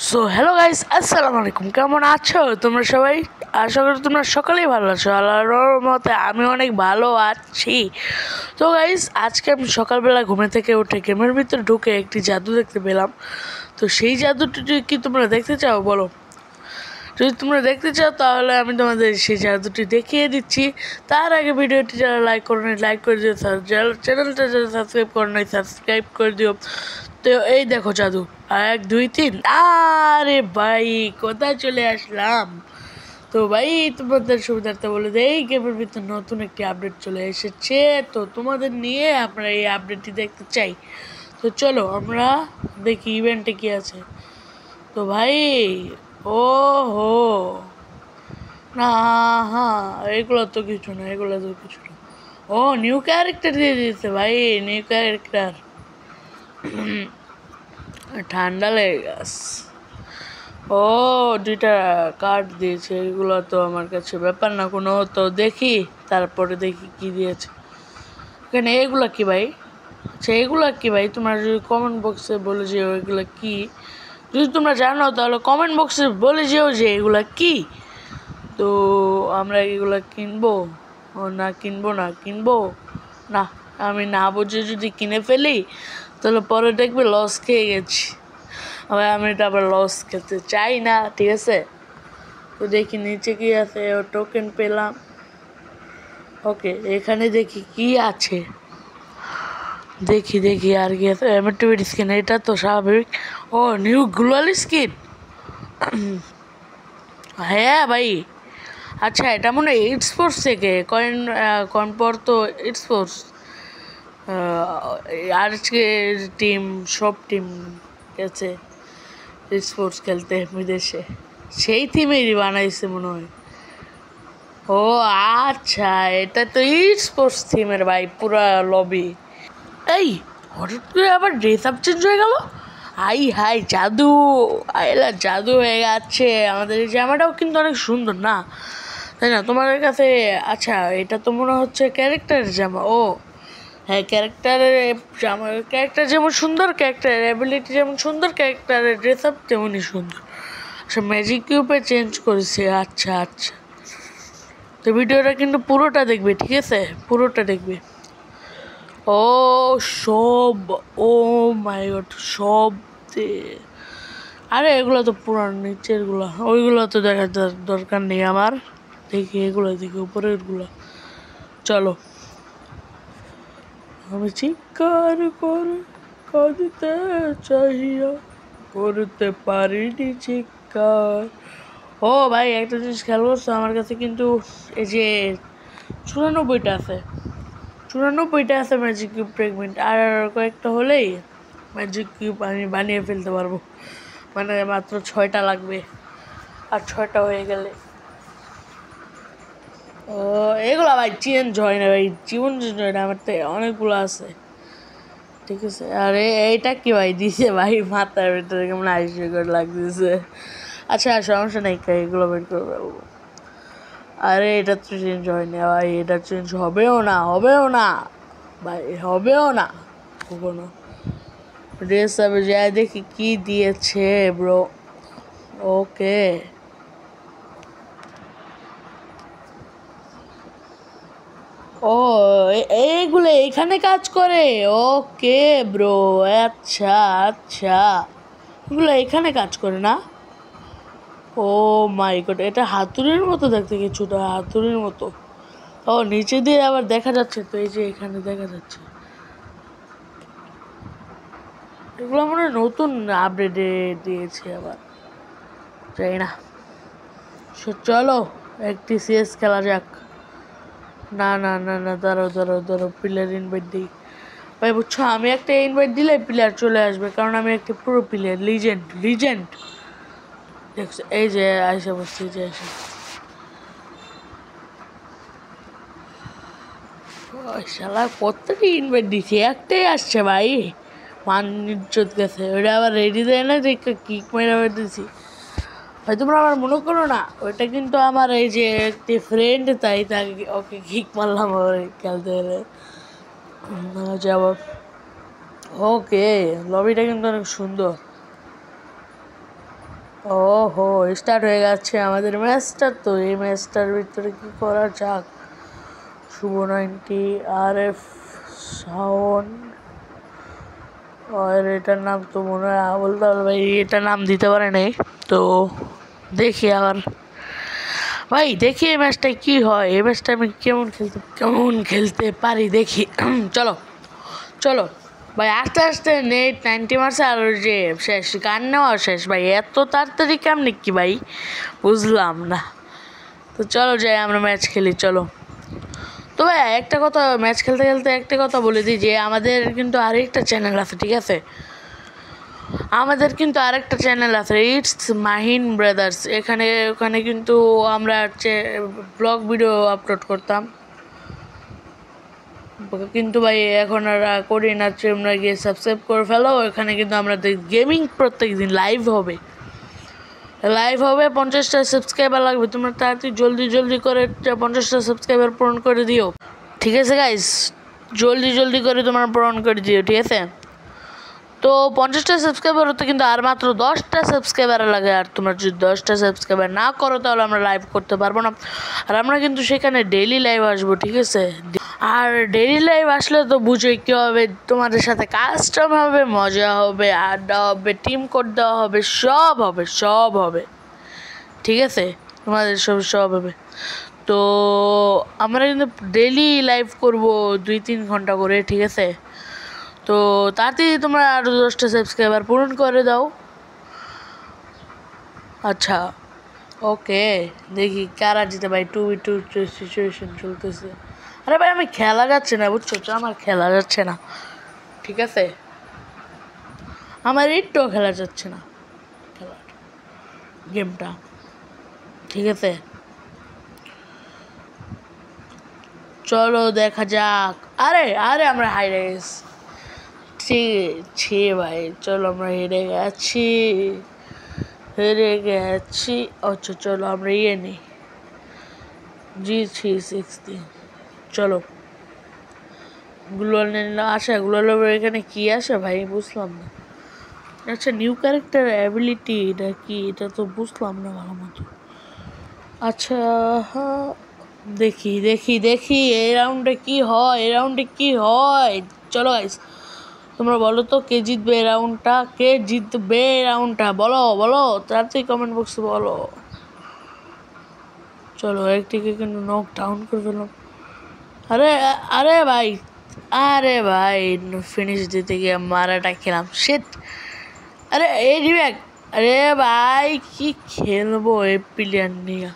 So hello guys, আসসালামু আলাইকুম। কেমন আছো তোমরা সবাই? আশা করি তোমরা সকলেই ভালো আছো। আল্লাহর মতে আমি অনেক ভালো আছি। তো গাইস, আজকে আমি সকালবেলা ঘুমে থেকে উঠে গেমের ভিতরে ঢুকে একটি জাদু দেখতে পেলাম। তো সেই জাদুটি কি তোমরা দেখতে চাও বলো? যদি তোমরা দেখতে চাও তাহলে আমি তোমাদের সেই জাদুটি দেখিয়ে দিচ্ছি। তার আগে ভিডিওটি যারা লাইক করো নাই লাইক করে দিও, চ্যানেলটা যারা সাবস্ক্রাইব করো নাই সাবস্ক্রাইব করে দিও। তো এই দেখো জাদু, 1 2 3। আরে ভাই, কোথায় চলে আসলাম? তো ভাই, তোমাদের সুবিধার্থে বলে দেই, এই গেমের ভিতরে নতুন একটি আপডেট চলে এসেছে। তো তোমাদের নিয়ে আমরা এই আপডেটটি দেখতে চাই। তো চলো আমরা দেখি ইভেন্টে কি আছে। তো ভাই, ও হো না, হ্যাঁ এগুলো তো কিছু না, এগুলো তো কিছু না। ও, নিউ ক্যারেক্টার দিয়ে দিয়েছে ভাই, নিউ ক্যারেক্টার। ঠান্ডা লেগে গেছে। ও, 2টা কার্ড দিয়েছে, এগুলো তো আমার কাছে ব্যাপার না কোনো। তো দেখি, তারপরে দেখি কি দিয়েছে এখানে। এগুলো কি ভাই? আচ্ছা, এগুলো কি ভাই? তোমরা যদি কমেন্ট বক্সে বলে যেও এগুলো কি। যদি তোমরা জানো তাহলে কমেন্ট বক্সে বলে যেও যে এগুলা কি। তো আমরা এগুলো কিনবো না কিনবো না কিনবো না, আমি না বুঝে যদি কিনে ফেলি তাহলে পরে দেখবে লস খেয়ে গেছি। আমি এটা আবার লস খেতে চাই না, ঠিক আছে? তো দেখি নিচে কি আছে। টোকেন পেলাম, ওকে। এখানে দেখি কি আছে, দেখি দেখি আর কি আছে। এমএটিভিটি স্কিন, এটা তো স্বাভাবিক। ও, নিউ গ্লোয়াল স্কিন। হ্যাঁ ভাই, আচ্ছা এটা মনে হয় ইট স্পোর্টস থেকে কয়েন পর তো ইট স্পোর্টস আজকে টিম, সব টিম গেছে ইট স্পোর্টস খেলতে বিদেশে, সেই থিমেরই বানাইছে মনে হয়। ও আচ্ছা, এটা তো ইট স্পোর্টস থিমের ভাই, পুরা লবি। এই, হঠাৎ করে আবার ড্রেস আপ চেঞ্জ হয়ে গেল। আই হাই, জাদু! আইলা জাদু হয়ে গেছে। আমাদের এই জামাটাও কিন্তু অনেক সুন্দর না, তাই না তোমাদের কাছে? আচ্ছা, এটা তো মনে হচ্ছে ক্যারেক্টারের জামা। ও হ্যাঁ, ক্যারেক্টারের জামা, ক্যারেক্টার যেমন সুন্দর, ক্যারেক্টারের অ্যাবিলিটি যেমন সুন্দর, ক্যারেক্টারের ড্রেস আপ তেমনই সুন্দর। আচ্ছা, ম্যাজিক কিউবে চেঞ্জ করেছে। আচ্ছা আচ্ছা, তো ভিডিওটা কিন্তু পুরোটা দেখবে, ঠিক আছে? পুরোটা দেখবে। ও সব, ও মাই গড, সব আরে এগুলো তো পুরান, নিচেরগুলো ওইগুলো তো দেখার দরকার নেই আমার। দেখি এগুলো, দেখি উপরেরগুলো। চলো, আমি চিৎকার করে কাঁদতে চাহিয়া করতে পারিনি চিৎকার। ও ভাই, একটা জিনিস খেয়াল করছো? আমার কাছে কিন্তু এই যে 94টা আছে, 94টা আছে ম্যাজিক কিউব ফ্র্যাগমেন্ট। আর কয়েকটা হলেই ম্যাজিক কিউব আমি বানিয়ে ফেলতে পারবো। মানে মাত্র 6টা লাগবে, আর 6টা হয়ে গেলে। ও, এগুলো ভাই চেঞ্জ হয় না ভাই, জীবন চেঞ্জ হয় না। আমার তো অনেকগুলো আছে, ঠিক আছে? আরে এইটা কি ভাই দিছে ভাই, মাথার ভিতরে কেমন হাস্যকর লাগতেছে। আচ্ছা, সমস্যা নেই, এগুলো বের করে ফেলবো। আরে এটা তো চেঞ্জ হয় না ভাই, এটা চেঞ্জ হবেও না, হবেও না ভাই, হবেও না কখনো। ড্রেস আপে যাই দেখি কি দিয়েছে ব্রো। ওকে, ও এইগুলো এখানে কাজ করে। ওকে ব্রো, আচ্ছা আচ্ছা, এগুলো এখানে কাজ করে না। ও মাই গড, এটা হাতুড়ির মতো দেখতে, কিছুটা হাতুড়ির মতো। ও, নিচে দিয়ে আবার দেখা যাচ্ছে তো, এই যে এখানে দেখা যাচ্ছে। এগুলো মনে হয় নতুন আপডেটে দিয়েছে আবার, জানি না। চলো একটি সিএস খেলা যাক। না না না না, দাঁড়াও দাঁড়াও দাঁড়াও, প্লেয়ার ইনভাইট দিই ভাই। বুঝছো, আমি একটা ইনভাইট দিলে প্লেয়ার চলে আসবে, কারণ আমি একটা পুরো প্লেয়ার, লিজেন্ড লিজেন্ড। দেখছো, এই যে আইসা বসছে, এই যে আইসা। শালা কতটা ইনভাইট দিছি, একটাই আসছে ভাই। মান ইজ্জত গেছে। ওইটা আবার রেডি দেয় না, যে কিক মেরে দিছি ভাই। তোমরা আমার মনে করো না, ওইটা কিন্তু আমার এই যে একটি ফ্রেন্ড, তাই তাকে ওকে কিক মারলাম ওর খেলতে গেলে যাব। ওকে, লবিটা কিন্তু অনেক সুন্দর। ওহো, স্টার্ট হয়ে যাচ্ছে আমাদের ম্যাচটা। তো এই ম্যাচটার ভিতরে কি করা যাক? শুভ 90, RF শাওন, আর এটার নাম তো মনে হয় আবুল তাবল ভাই এটার নাম দিতে পারে নাই। তো দেখি আবার ভাই, দেখি এই ম্যাচটায় কি হয়, এই ম্যাচটা আমি কেমন খেলতে পারি দেখি। চলো চলো ভাই, আস্তে আস্তে নেট 90 মারছে আর যে শেষ গান নেওয়া শেষ ভাই, এত তাড়াতাড়ি কেমনি কি ভাই, বুঝলাম না। তো চলো যাই আমরা ম্যাচ খেলি, চলো। তো ভাই একটা কথা, ম্যাচ খেলতে খেলতে একটা কথা বলে দিই যে আমাদের কিন্তু আরেকটা চ্যানেল আছে, ঠিক আছে? আমাদের কিন্তু আরেকটা চ্যানেল আছে, ইটস মাহিন ব্রাদার্স। ওখানে কিন্তু আমরা ব্লগ ভিডিও আপলোড করতাম, কিন্তু ভাই এখন আর করি না। তোমরা গিয়ে সাবস্ক্রাইব করে ফেলো। এখানে কিন্তু আমাদের গেমিং প্রত্যেক দিন লাইভ হবে। 50টা সাবস্ক্রাইবার লাগবে, তোমরা তাড়াতাড়ি জলদি করে 50টা সাবস্ক্রাইবার পূরণ করে দিও, ঠিক আছে গাইস? জলদি করে তোমরা পূরণ করে দিও, ঠিক আছে? তো 50টা সাবস্ক্রাইবার হতে কিন্তু আর মাত্র 10টা সাবস্ক্রাইবার লাগে। আর তোমরা যদি 10টা সাবস্ক্রাইবার না করো তাহলে আমরা লাইভ করতে পারবো না। আর আমরা কিন্তু সেখানে ডেইলি লাইভ আসবো, ঠিক আছে? আর ডেইলি লাইভ আসলে তো বুঝোই কী হবে, তোমাদের সাথে কাস্টম হবে, মজা হবে, আড্ডা হবে, টিম কোড দেওয়া হবে, সব হবে, ঠিক আছে? তোমাদের সব হবে। তো আমরা কিন্তু ডেইলি লাইভ করবো 2-3 ঘন্টা করে, ঠিক আছে? তো তাড়াতাড়ি তোমরা আরও 10টা সাবস্ক্রাইবার পূরণ করে দাও। আচ্ছা, ওকে, দেখি কারা জিতে ভাই। 2v2 সিচুয়েশন চলতেছে। আরে ভাই আমি খেলা যাচ্ছে না, বুঝছো? আমার খেলা যাচ্ছে না, ঠিক আছে? আমার একটুও খেলা যাচ্ছে না গেমটা, ঠিক আছে? চলো দেখা যাক। আরে আমরা হাইরে গেছি, ভাই চলো আমরা হেরে গেছি। আচ্ছা চলো আমরা নিই G360। চলো গ্লোয়াল আসে, গ্লোয়াল এখানে কি আসে ভাই, বুঝলাম না। আচ্ছা নিউ ক্যারেক্টার অ্যাবিলিটি এটা কি, এটা তো বুঝলাম না ভালো মতো। আচ্ছা দেখি এই রাউন্ডে কি হয়। চলো গাইস, তোমরা বলো তো কে জিতবে এই রাউন্ডটা, বলো তাড়াতাড়ি কমেন্ট বক্সে বলো। চলো একটিকে কিন্তু নক ডাউন করে ফেললাম। আরে ভাই ফিনিশ দিতে গিয়ে মারাটা খেলাম, শিট। আরে এই রিব্যাক, আরে ভাই কি খেলবো এই প্লেয়ার নিয়ে,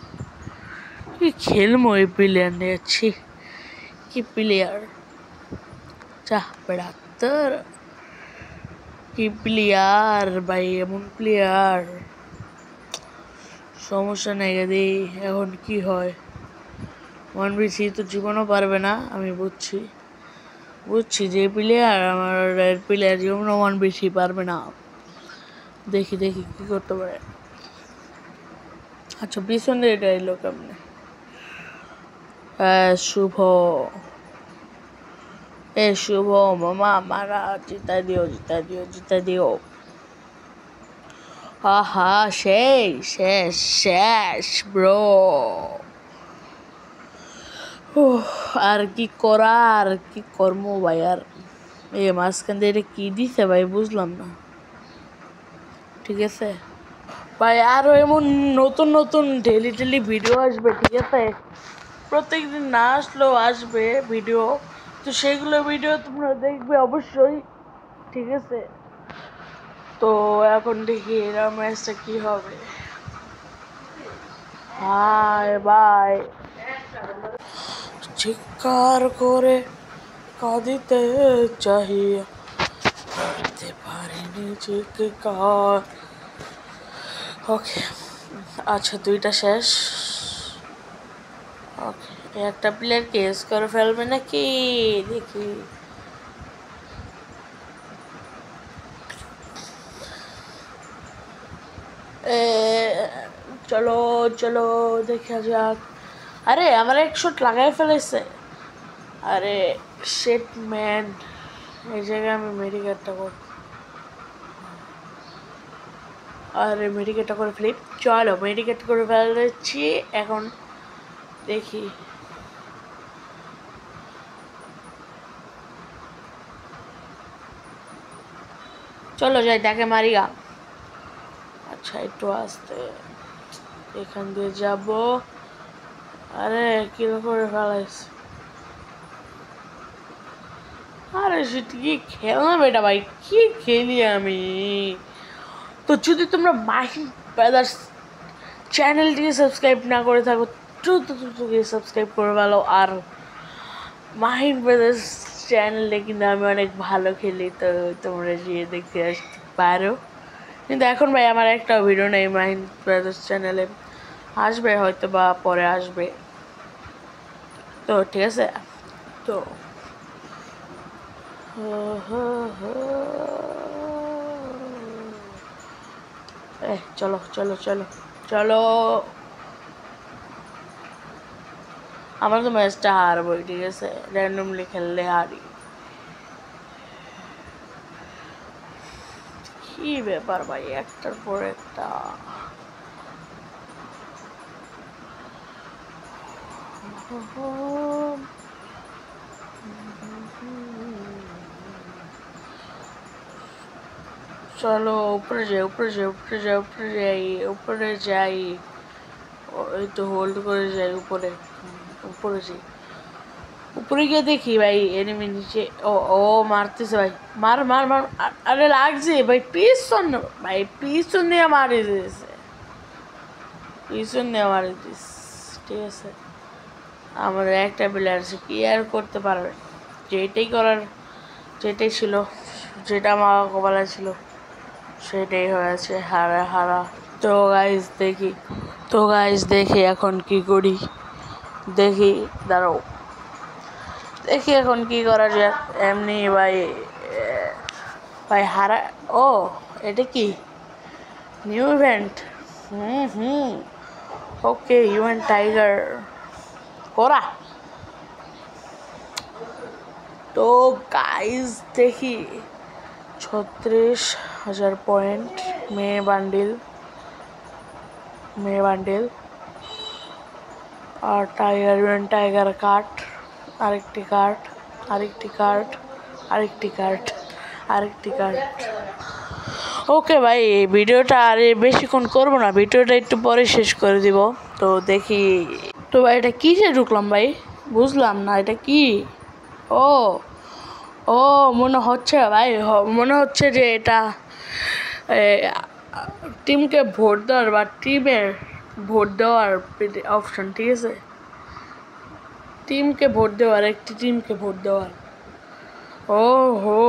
ছি কি প্লেয়ার, চাহ বেড়াত্তর কি প্লেয়ার ভাই, এমন প্লেয়ার। সমস্যা নেই গাদি, এখন কি হয়? 1v3 তো জীবনও পারবে না, আমি বুঝছি যে প্লেয়ার আমার প্লেয়ার জীবনও 1v3 পারবে না। দেখি কি করতে পারে। আচ্ছা পিছন দিয়ে এটা এলো কেমনে? শুভ মামা মারা, জিতা দিও। আহা শেষ ব্রো। আর কি কর্ম ভাই। আর এই মাঝখান দিয়ে এটা কি দিছে ভাই, বুঝলাম না, ঠিক আছে ভাই? আরও এমন নতুন ডেলি ভিডিও আসবে, ঠিক আছে? প্রত্যেকদিন না আসলেও আসবে ভিডিও, তো সেইগুলো ভিডিও তোমরা দেখবে অবশ্যই, ঠিক আছে? তো এখন দেখি এরা ম্যাচটা কি হবে। বাই চিৎকার করে কাঁদিতে চাহিয়া করতে পারিনি চিৎকার। ওকে আচ্ছা 2টা শেষ। ওকে একটা প্লেয়ার কেস করে ফেলবে নাকি দেখি। চলো দেখা যাক। আরে আমার এক শট লাগাই ফেলেছে। আরে শিট ম্যান, এই জায়গায় আমি মেডিকেটটা করব। আর মেডিকেটটা করে ফেলি। চলো মেডিকেট করে ফেলেছি, এখন দেখি চলো যাই তাকে মারিগা। আচ্ছা একটু আসতে, এখান দিয়ে যাব। আরে কিরকম করে ফেলাইছে, আরে সেটা কি খেললাম এটা ভাই, কি খেলি আমি। তো যদি তোমরা মাহিম ব্রাদার্স চ্যানেলটিকে সাবস্ক্রাইব না করে থাকো দ্রুত সাবস্ক্রাইব করে ফেলো। আর মাহিম ব্রাদার্স চ্যানেলে কিন্তু আমি অনেক ভালো খেলি, তো তোমরা গিয়ে দেখতে আসতে পারো। কিন্তু এখন ভাই আমার একটা ভিডিও নেই মাহিম ব্রাদার্স চ্যানেলে, আসবে হয়তো বা পরে আসবে। তো ঠিক আছে, তো চলো চলো চলো চলো, আমরা তো ম্যাচটা হারবই, ঠিক আছে, র্যান্ডমলি খেললে হারি। কি ব্যাপার ভাই, একটার পর একটা। চলো উপরে যাই উপরে যাই উপরে যাই উপরে যাই উপরে যাই, ওই তো হোল্ড করে যাই উপরে, উপরে যাই, উপরে গিয়ে দেখি ভাই এনিমি নিচে। ও ও মারতেছে ভাই, মার মার মার, আরে লাগছে ভাই, পিছন ভাই, পিছন দিয়ে মারি দিয়েছে, পিছন দিয়ে মারি দিস। ঠিক আছে, আমাদের একটা প্লেয়ার আছে, কি আর করতে পারবে, যেটাই করার, যেটাই ছিল, যেটা আমার কপালে ছিল সেটাই হয়েছে, হারা হারা। তো গাইজ দেখি এখন কি করি, দেখি দাঁড়াও, দেখি এখন কি করা যায়। এমনি ভাই ভাই হারা, ও এটা কি নিউ ইভেন্ট? ওকে ইভেন্ট টাইগার করা। তো গাইজ দেখি 36,000 পয়েন্ট, মেয়ে বান্ডিল আর টাইগার ইভেন্ট টাইগার কার্ড, আরেকটি কার্ড, আরেকটি কার্ড, আরেকটি কার্ড, আরেকটি কার্ড। ওকে ভাই এই ভিডিওটা আর বেশিক্ষণ করবো না, ভিডিওটা একটু পরে শেষ করে দিব। তো দেখি, তো ভাই এটা কী যে ঢুকলাম ভাই, বুঝলাম না এটা কি। ও ও মনে হচ্ছে ভাই, মনে হচ্ছে যে এটা টিমকে ভোট দেওয়ার বা টিমের ভোট দেওয়ার অপশন, ঠিক আছে, টিমকে ভোট দেওয়ার, একটি টিমকে ভোট দেওয়ার। ও হো,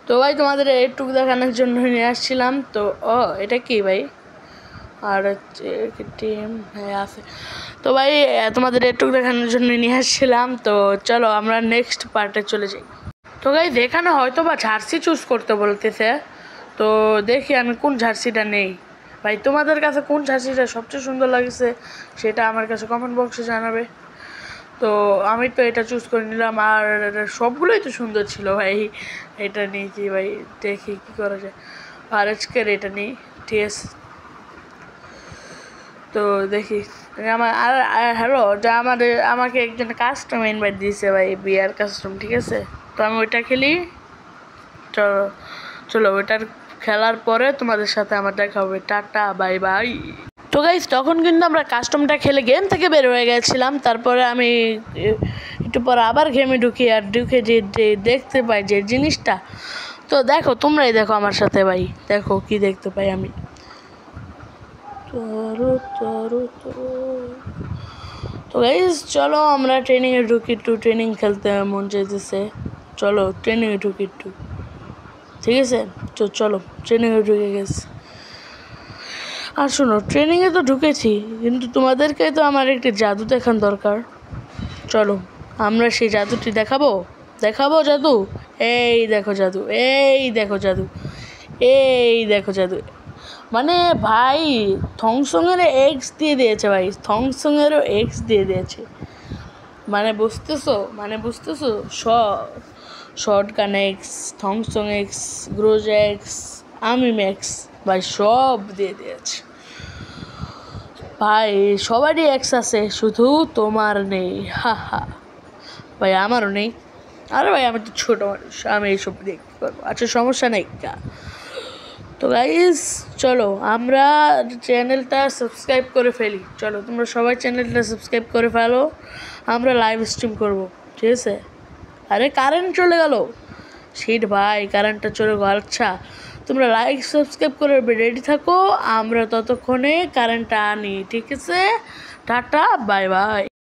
তো ভাই তোমাদের এইটুকু দেখানোর জন্য নিয়ে আসছিলাম। তো ও এটা কি ভাই, আর হচ্ছে টিম হ্যাঁ আছে। তো ভাই তোমাদের এইটুকু দেখানোর জন্য নিয়ে আসছিলাম। তো চলো আমরা নেক্সট পার্টে চলে যাই। তো ভাই দেখানো হয়তো বা জার্সি চুজ করতে বলতেছে, তো দেখি আমি কোন জার্সিটা নেই। ভাই তোমাদের কাছে কোন জার্সিটা সবচেয়ে সুন্দর লাগছে সেটা আমার কাছে কমেন্ট বক্সে জানাবে। তো আমি তো এটা চুজ করে নিলাম, আর সবগুলোই তো সুন্দর ছিল ভাই, এটা নিয়েছি ভাই, দেখি কী করা যায়। আর আজকের এটা নিই, ঠিক আছে। তো দেখি আমার আর হ্যালো, যা আমাকে একজন কাস্টম ইনভাইট দিয়েছে ভাই, বিয়ার কাস্টম, ঠিক আছে। তো আমি ওইটা খেলি, চলো চলো ওইটার খেলার পরে তোমাদের সাথে আমার দেখা হবে, টাটা বাই বাই। তো গাইস তখন কিন্তু আমরা কাস্টমটা খেলে গেম থেকে বের হয়ে গেছিলাম, তারপরে আমি একটু পরে আবার গেমে ঢুকি, আর ঢুকে যে দেখতে পাই যে জিনিসটা, তো দেখো তোমরাই দেখো আমার সাথে ভাই, দেখো কি দেখতে পাই আমি। তো গাইস চলো আমরা ট্রেনিংয়ে ঢুকি, একটু ট্রেনিং খেলতে মন চাইতেছে, চলো ট্রেনিংয়ে ঢুকি একটু, ঠিক আছে। তো চলো ট্রেনিংয়ে ঢুকে গেছি। আর শোনো ট্রেনিংয়ে তো ঢুকেছি, কিন্তু তোমাদেরকে তো আমার একটি জাদু দেখান দরকার। চলো আমরা সেই জাদুটি দেখাবো জাদু। এই দেখো জাদু, এই দেখো জাদু, এই দেখো জাদু। মানে ভাই থংসংয়েরও এক্স দিয়ে দিয়েছে ভাই, থংসংয়েরও এক্স দিয়ে দিয়েছে, মানে বুঝতেছো, shotgun X, Thompson X, Groza X, আমি ম্যাক্স ভাই সব দিয়ে দিয়েছি ভাই, সবারই এক্স আছে, শুধু তোমার নেই। হা হা ভাই, আমারও নেই। আরে ভাই আমি তো ছোট মানুষ, আমি এইসব দেখতে পারবো। আচ্ছা সমস্যা নেই। তো গাইস চলো আমরা চ্যানেলটা সাবস্ক্রাইব করে ফেলি। চলো তোমরা সবাই চ্যানেলটা সাবস্ক্রাইব করে ফেলো, আমরা লাইভ স্ট্রিম করব, ঠিক আছে? আরে কারেন্ট চলে গেল, শিট ভাই, কারেন্টটা চলে গেল। আচ্ছা তোমরা লাইক সাবস্ক্রাইব করে রেডি থাকো, আমরা ততক্ষণে কারেন্টটা আনি, ঠিক আছে? Tata, bye bye.